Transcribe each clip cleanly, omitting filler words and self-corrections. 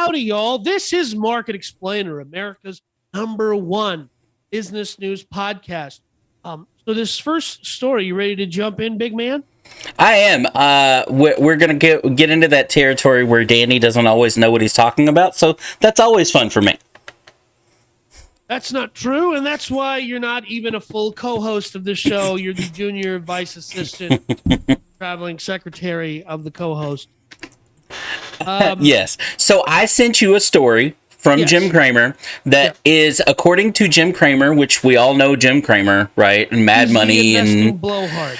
Howdy, y'all. This is Market Explainer, America's #1 business news podcast. So this first story, you ready to jump in, big man? I am. We're going to get into that territory where Danny doesn't always know what he's talking about, so that's always fun for me. That's not true, and that's why you're not even a full co-host of this show. You're the junior vice assistant, traveling secretary of the co-host. Yes. So I sent you a story from Jim Cramer that is, according to Jim Cramer, which we all know Jim Cramer, right? And Mad Money and blowhard.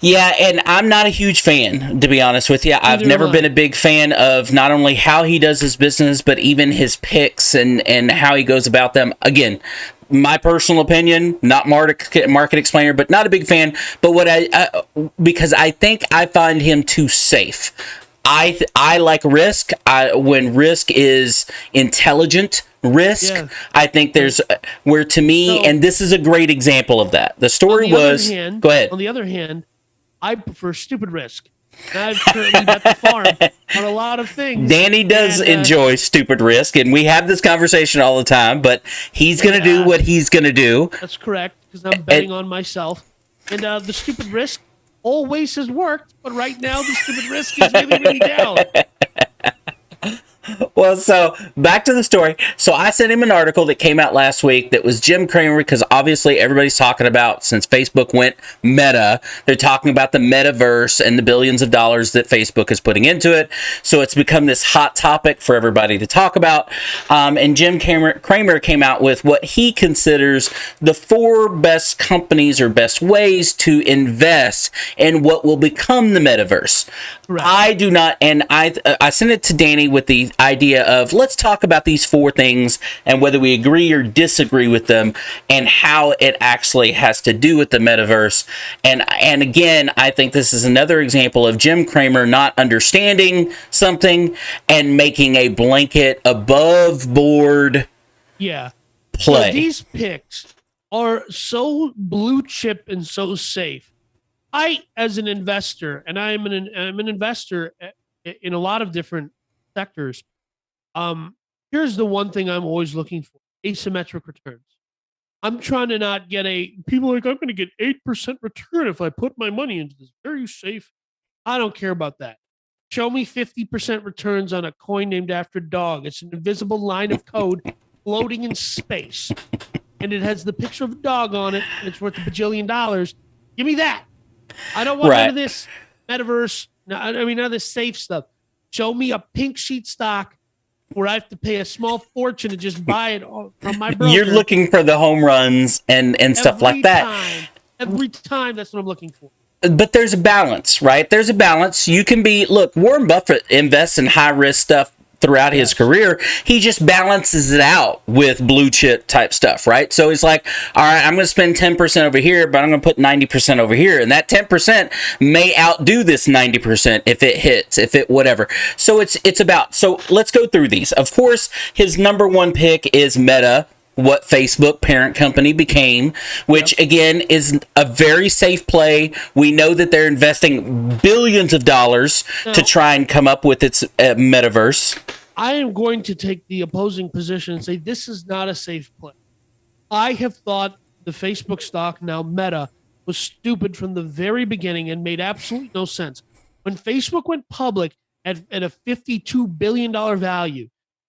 Yeah, and I'm not a huge fan, to be honest with you. I've never been a big fan of not only how he does his business, but even his picks and how he goes about them. Again, my personal opinion, not market explainer, but not a big fan. But because I think I find him too safe. I like risk. When risk is intelligent risk, I think there's where to me, and this is a great example of that. The story was, go ahead. On the other hand, I prefer stupid risk. I've currently bet the farm on a lot of things. Danny does enjoy stupid risk, and we have this conversation all the time, but he's going to do what he's going to do. That's correct, because I'm betting on myself. And the stupid risk always has worked, but right now the stupid risk is really, really down. Well, so back to the story. So I sent him an article that came out last week that was Jim Cramer, because obviously everybody's talking about, since Facebook went meta, they're talking about the metaverse and the billions of dollars that Facebook is putting into it. So it's become this hot topic for everybody to talk about. And Jim Cramer came out with what he considers the 4 best companies or best ways to invest in what will become the metaverse. Right. I do not, and I sent it to Danny with the idea of, let's talk about these 4 things and whether we agree or disagree with them and how it actually has to do with the metaverse. And again, I think this is another example of Jim Cramer not understanding something and making a blanket above board play. So these picks are so blue chip and so safe. I, as an investor, and I'm an investor in a lot of different sectors. Here's the one thing I'm always looking for: asymmetric returns. I'm trying to not get people are like, I'm going to get 8% return if I put my money into this. Very safe. I don't care about that. Show me 50% returns on a coin named after a dog. It's an invisible line of code floating in space, and it has the picture of a dog on it, and it's worth $1 bajillion. Give me that. I don't want none of this metaverse. None of this safe stuff. Show me a pink sheet stock where I have to pay a small fortune to just buy it from my broker. You're looking for the home runs and stuff like that. Every time, that's what I'm looking for. But there's a balance, right? There's a balance. You can be, look, Warren Buffett invests in high-risk stuff throughout his career. He just balances it out with blue chip type stuff, right? So he's like, all right, I'm going to spend 10% over here, but I'm going to put 90% over here. And that 10% may outdo this 90% if it hits, if it whatever. So it's about, so let's go through these. Of course, his #1 pick is Meta, what Facebook parent company became, which again is a very safe play. We know that they're investing billions of dollars to try and come up with its metaverse. I am going to take the opposing position and say this is not a safe play. I have thought the Facebook stock, now Meta, was stupid from the very beginning and made absolutely no sense. When Facebook went public at a $52 billion value,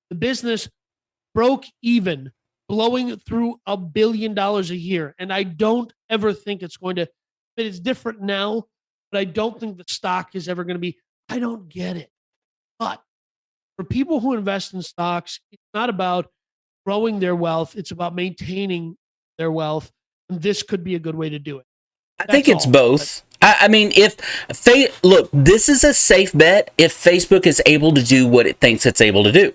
the business broke even, blowing through $1 billion a year. And I don't ever think it's going to, it's different now, but I don't think the stock is ever going to be, I don't get it. But for people who invest in stocks, it's not about growing their wealth. It's about maintaining their wealth. And this could be a good way to do it. I think it's both. I mean, look, this is a safe bet if Facebook is able to do what it thinks it's able to do.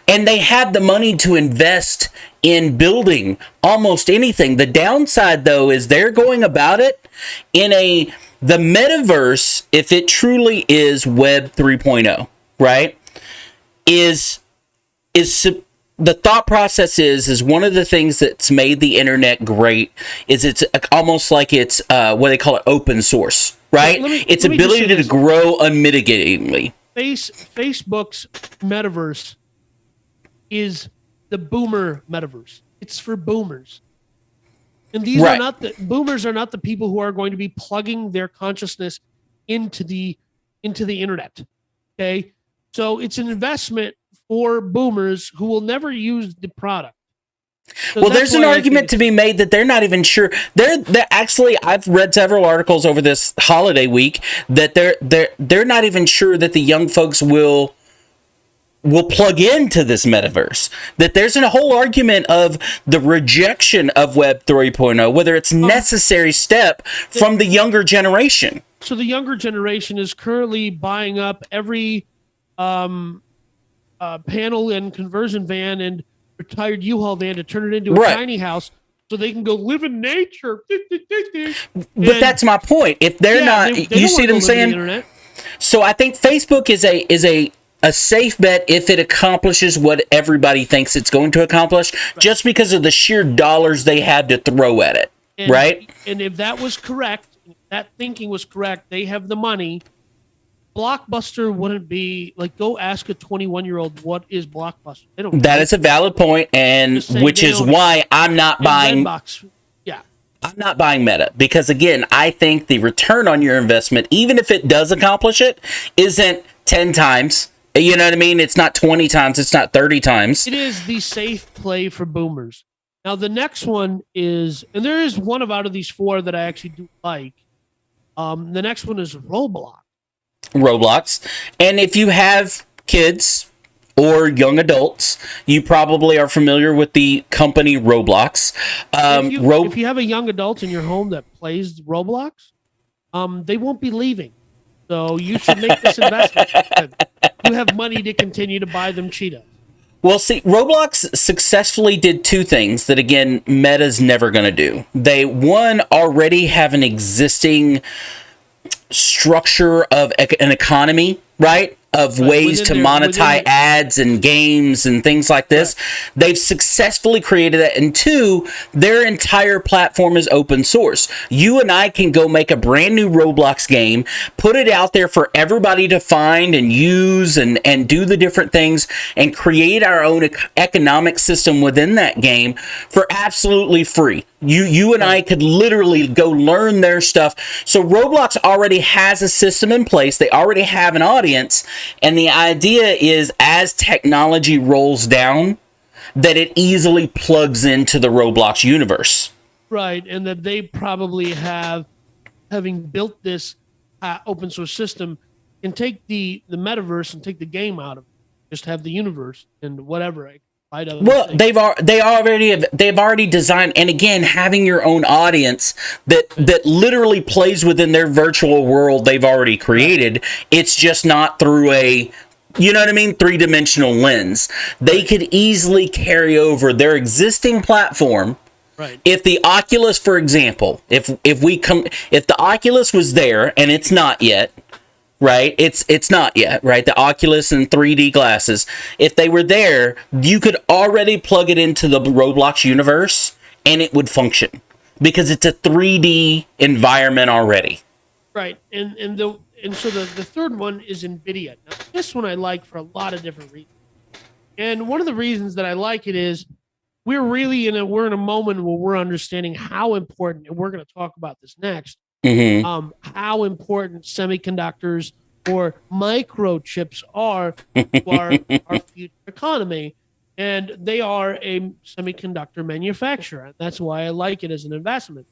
And they have the money to invest in building almost anything. The downside, though, is they're going about it in the metaverse, if it truly is Web 3.0, right, is the thought process is one of the things that's made the internet great is it's almost like it's what they call it, open source, right? Its ability to grow unmitigatedly. Facebook's metaverse is the boomer metaverse. It's for boomers. And these are Right. not the boomers are not the people who are going to be plugging their consciousness into the internet. Okay. So it's an investment for boomers who will never use the product. So Well, that's there's an why I argument think to be made that they're not even sure. They're actually, I've read several articles over this holiday week that they're not even sure that the young folks will plug into this metaverse. That there's a whole argument of the rejection of Web 3.0, whether it's necessary step from the younger generation. So the younger generation is currently buying up every panel and conversion van and retired U-Haul van to turn it into a Right. tiny house so they can go live in nature. But that's my point. If they're not, they you don't see wanna what I'm go live on the saying? internet. So I think Facebook is a safe bet if it accomplishes what everybody thinks it's going to accomplish, just because of the sheer dollars they have to throw at it. And, right? And if that was correct, that thinking was correct, they have the money. Blockbuster wouldn't be like, go ask a 21-year-old what is Blockbuster. They don't. That is a valid point, and which is why I'm not buying. Redbox. Yeah. I'm not buying Meta because, again, I think the return on your investment, even if it does accomplish it, isn't 10 times. You know what I mean? It's not 20 times. It's not 30 times. It is the safe play for boomers. Now, the next one is, and there is one out of these four that I actually do like. The next one is Roblox. And if you have kids or young adults, you probably are familiar with the company Roblox. If you have a young adult in your home that plays Roblox, they won't be leaving. So you should make this investment. You have money to continue to buy them Cheetos. Well, see, Roblox successfully did two things that, again, Meta's never going to do. They, one, already have an existing structure of an economy, right? Of ways to monetize ads and games and things like this. Right. They've successfully created that. And two, their entire platform is open source. You and I can go make a brand new Roblox game, put it out there for everybody to find and use and do the different things and create our own economic system within that game for absolutely free. You and I could literally go learn their stuff. So Roblox already has a system in place. They already have an audience. And the idea is, as technology rolls down, that it easily plugs into the Roblox universe. Right. And that they probably have, having built this open source system, can take the metaverse and take the game out of it. Just have the universe and whatever. Well, they've already designed, and again, having your own audience that literally plays within their virtual world they've already created. It's just not through a, you know what I mean, 3-dimensional lens. They could easily carry over their existing platform. Right. If the Oculus, for example, if the Oculus was there, and it's not yet. Right? It's not yet, right? The Oculus and 3D glasses. If they were there, you could already plug it into the Roblox universe and it would function because it's a 3D environment already. Right. And so the third one is NVIDIA. Now, this one I like for a lot of different reasons. And one of the reasons that I like it is we're in a moment where we're understanding how important, and we're going to talk about this next, how important semiconductors or microchips are to our future economy. And they are a semiconductor manufacturer. And that's why I like it as an investment.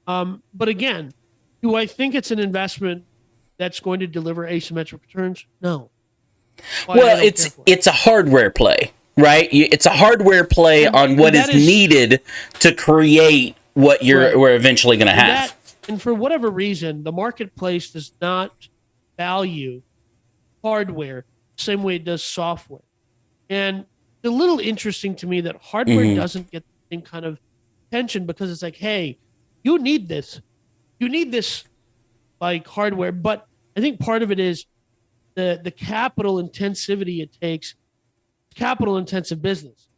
But again, do I think it's an investment that's going to deliver asymmetric returns? No. Well, it's a hardware play, right? It's a hardware play on what is needed to create what we're eventually going to have. And for whatever reason, the marketplace does not value hardware the same way it does software. And it's a little interesting to me that hardware doesn't get the same kind of attention because it's like, hey, you need this. You need this like hardware. But I think part of it is the capital intensivity it takes. Capital intensive business,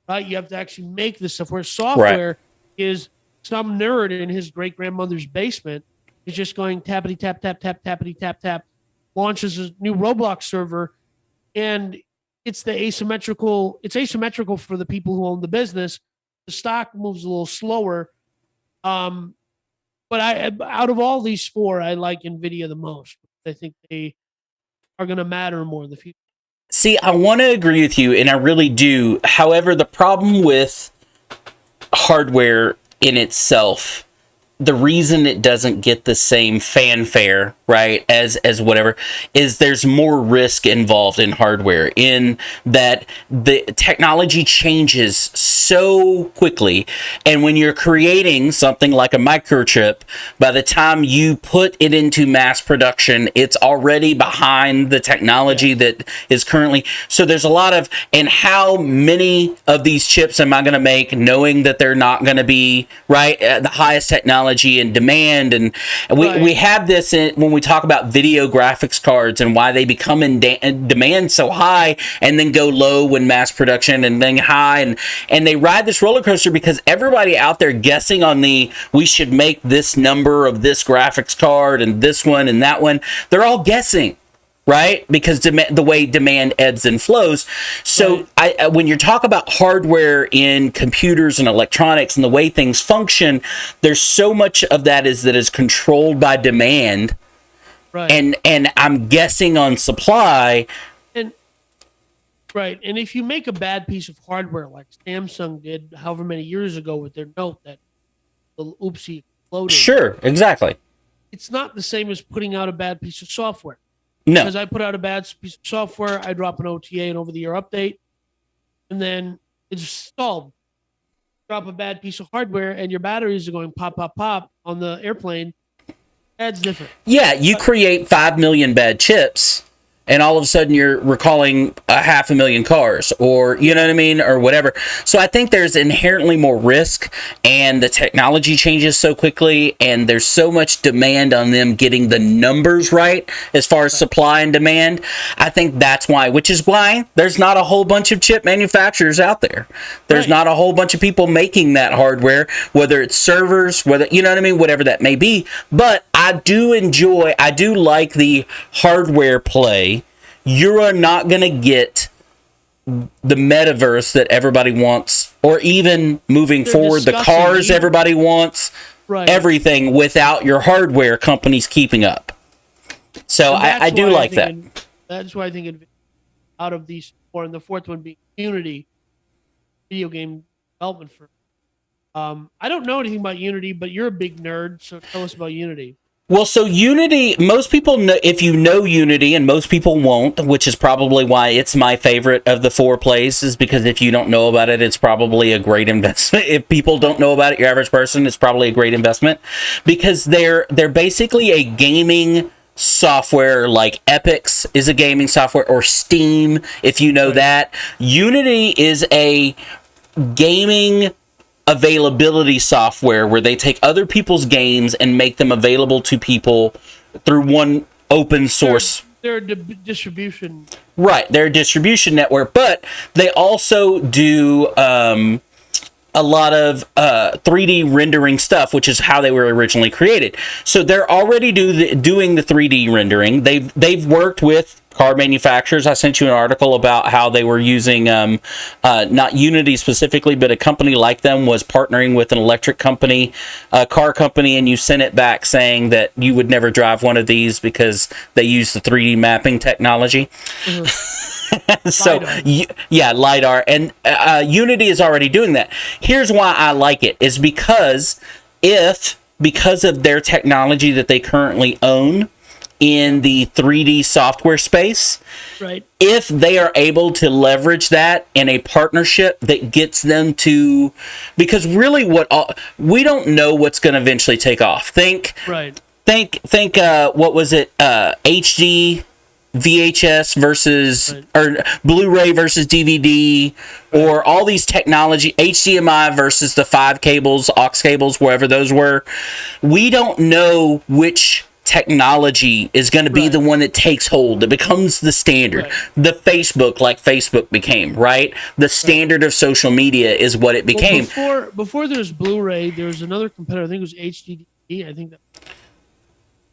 right? You have to actually make this stuff, where software is some nerd in his great grandmother's basement is just going tappity tap tap tap tappity tap tap, launches a new Roblox server, and it's the asymmetrical. It's asymmetrical for the people who own the business. The stock moves a little slower. But out of all these four, I like Nvidia the most. I think they are going to matter more in the future. See, I want to agree with you, and I really do. However, the problem with hardware in itself, the reason it doesn't get the same fanfare, right, as whatever, is there's more risk involved in hardware, in that the technology changes so quickly, and when you're creating something like a microchip, by the time you put it into mass production, it's already behind the technology that is currently. So there's a lot of, and how many of these chips am I going to make knowing that they're not going to be, right, the highest technology and demand, and we have this when we talk about video graphics cards and why they become in demand so high and then go low when mass production and then high, and they ride this roller coaster because everybody out there guessing on we should make this number of this graphics card and this one and that one. They're all guessing, right? Because the way demand ebbs and flows. So when you talk about hardware in computers and electronics and the way things function, there's so much of that is controlled by demand. Right. And I'm guessing on supply. Right. And if you make a bad piece of hardware like Samsung did however many years ago with their Note that the oopsie exploded. Sure, exactly. It's not the same as putting out a bad piece of software. No. Because I put out a bad piece of software, I drop an OTA, an over-the-air update, and then it's stalled. Drop a bad piece of hardware and your batteries are going pop, pop, pop on the airplane. That's different. Yeah, you create 5 million bad chips, and all of a sudden you're recalling 500,000 cars, or you know what I mean, or whatever. So I think there's inherently more risk, and the technology changes so quickly, and there's so much demand on them getting the numbers right as far as supply and demand. I think that's why, which is why there's not a whole bunch of chip manufacturers out there. There's not a whole bunch of people making that hardware, whether it's servers, whether, you know what I mean, whatever that may be. But I do like the hardware play. You're not going to get the metaverse that everybody wants, or even moving forward, the cars everybody wants, everything, without your hardware companies keeping up. So I do like that. That's why I think out of these four, and the fourth one being Unity, video game development firm. I don't know anything about Unity, but you're a big nerd, so tell us about Unity. Well, so Unity, most people know, if you know Unity, and most people won't, which is probably why it's my favorite of the four plays, is because if you don't know about it, it's probably a great investment. If people don't know about it, your average person, it's probably a great investment, because they're basically a gaming software, like Epix is a gaming software, or Steam, if you know that. Unity is a gaming availability software where they take other people's games and make them available to people through one open source. They're a distribution. Right, they're a distribution network, but they also do a lot of 3D rendering stuff, which is how they were originally created. So they're already doing the 3D rendering. They've worked with car manufacturers. I sent you an article about how they were using not Unity specifically, but a company like them was partnering with an electric company, a car company, and you sent it back saying that you would never drive one of these because they use the 3D mapping technology. Mm-hmm. So LiDAR. LiDAR, and Unity is already doing that. Here's why I like it, is because of their technology that they currently own in the 3D software space, right? If they are able to leverage that in a partnership that gets them to, because really we don't know what's going to eventually take off. Think what was it, HD VHS versus or Blu-ray versus DVD, or all these technology, HDMI versus the 5 cables, aux cables, wherever those were. We don't know which technology is going to be the one that takes hold, that becomes the standard. The Facebook became, right? The standard of social media is what it became. Well, before there's Blu-ray, there was another competitor. I think it was HDD. I think that.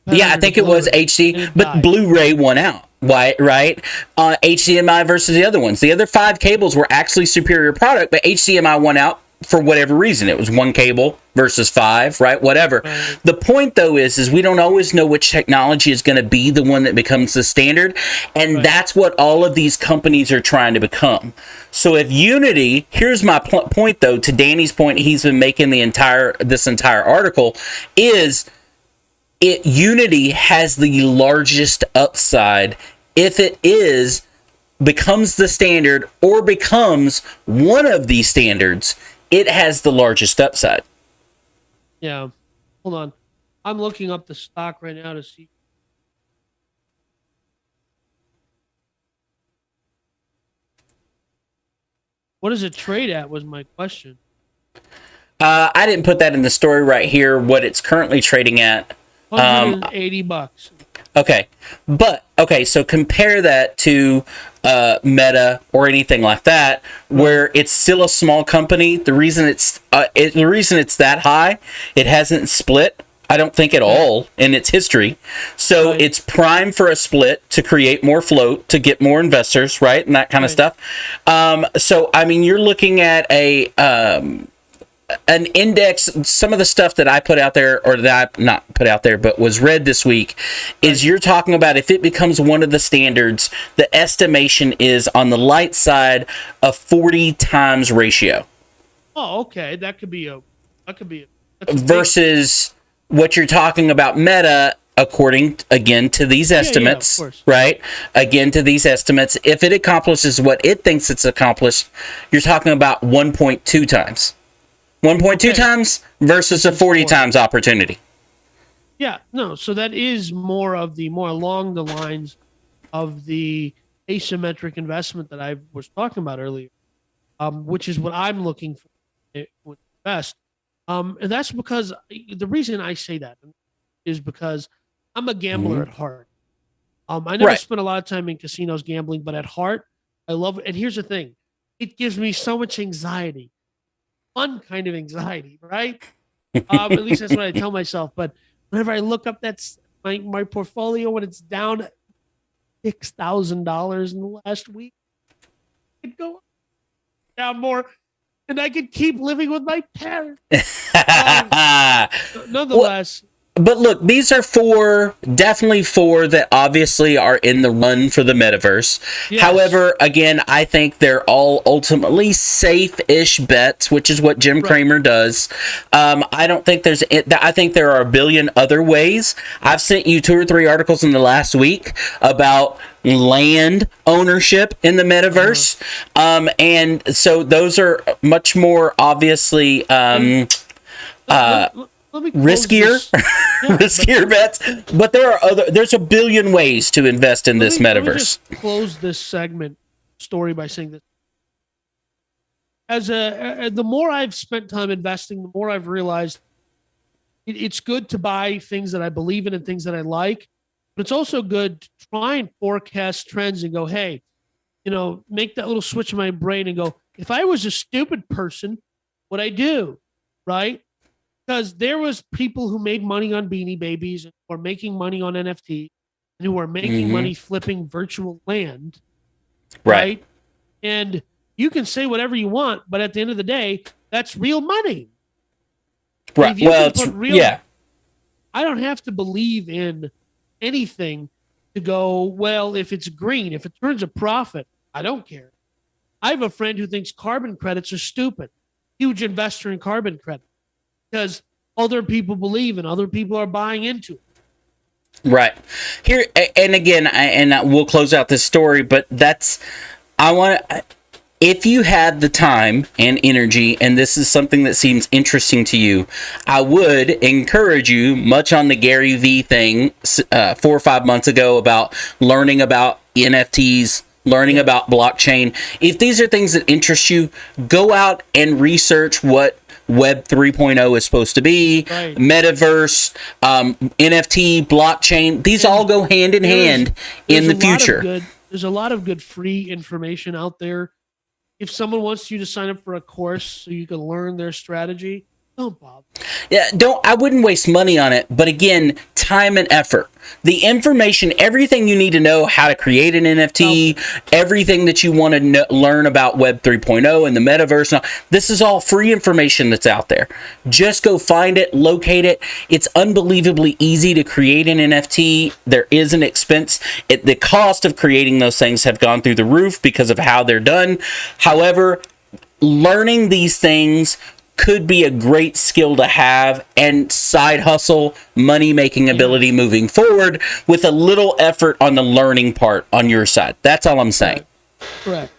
Yeah, I think it was HD, but Blu-ray won out. Why, right? HDMI versus the other ones. The other 5 cables were actually superior product, but HDMI won out for whatever reason. It was 1 cable versus 5, right? Whatever. Right. The point, though, is we don't always know which technology is going to be the one that becomes the standard, and Right. that's what all of these companies are trying to become. So if Unity, here's my point, though, to Danny's point, he's been making this entire article, is Unity has the largest upside if it becomes the standard or becomes one of these standards. It has the largest upside. Yeah. Hold on. I'm looking up the stock right now to see. What does it trade at was my question. I didn't put that in the story right here, what it's currently trading at. $180. Okay. So compare that to Meta or anything like that, where it's still a small company. The reason it's that high, it hasn't split, I don't think, at all in its history. So Right. it's prime for a split to create more float, to get more investors, right? And that kind of Right. stuff. So, I mean, you're looking at an index. Some of the stuff that I put out there, or that I not put out there, but was read this week, is you're talking about if it becomes one of the standards, the estimation is on the light side a 40 times ratio Oh, okay. That's a big- versus what you're talking about Meta. According, again, to these estimates, course. right? Again, to these estimates, if it accomplishes what it thinks it's accomplished, you're talking about 1.2 times. 1.2 times versus a 40 times opportunity. Yeah, no. So that is more along the lines of the asymmetric investment that I was talking about earlier, which is what I'm looking for to invest. And that's because the reason I say that is because I'm a gambler at heart. I never Right. spent a lot of time in casinos gambling, but at heart, I love it. And here's the thing: it gives me so much anxiety, fun kind of anxiety, right? At least that's what I tell myself. But whenever I look up my portfolio when it's down $6,000 in the last week, it go down more, and I could keep living with my parents. Nonetheless, But look, these are definitely four that obviously are in the run for the metaverse. Yes. However, again, I think they're all ultimately safe-ish bets, which is what Jim Cramer does. I don't think I think there are a billion other ways. I've sent you 2 or 3 articles in the last week about land ownership in the metaverse. And so those are much more obviously let me close riskier this. Yeah, riskier bets, but there's a billion ways to invest in this let me metaverse. just close this segment story by saying this. The more I've spent time investing, the more I've realized it's good to buy things that I believe in and things that I like, but it's also good to try and forecast trends and go, hey, make that little switch in my brain and go, if I was a stupid person, what I do, right? Because there was people who made money on Beanie Babies or making money on NFT and who are making money flipping virtual land, right? And you can say whatever you want, but at the end of the day, that's real money. Right. If you Well, can put yeah. I don't have to believe in anything to go, well, if it's green, if it turns a profit, I don't care. I have a friend who thinks carbon credits are stupid. Huge investor in carbon credits because other people believe and other people are buying into it. Right. Here, and again, we'll close out this story, but if you had the time and energy, and this is something that seems interesting to you, I would encourage you, much on the Gary Vee thing 4 or 5 months ago about learning about NFTs, learning about blockchain. If these are things that interest you, go out and research what Web 3.0 is supposed to be, Right. Metaverse, NFT, blockchain. These all go hand in hand in the future. There's a lot of good free information out there. If someone wants you to sign up for a course so you can learn their strategy, Don't bother. Yeah, I wouldn't waste money on it, but again, time and effort. The information, everything you need to know how to create an NFT, everything that you want to learn about Web 3.0 and the metaverse, this is all free information that's out there. Just go find it, locate it. It's unbelievably easy to create an NFT. There is an expense. The cost of creating those things have gone through the roof because of how they're done. However, learning these things could be a great skill to have and side hustle, money-making ability moving forward with a little effort on the learning part on your side. That's all I'm saying. Correct.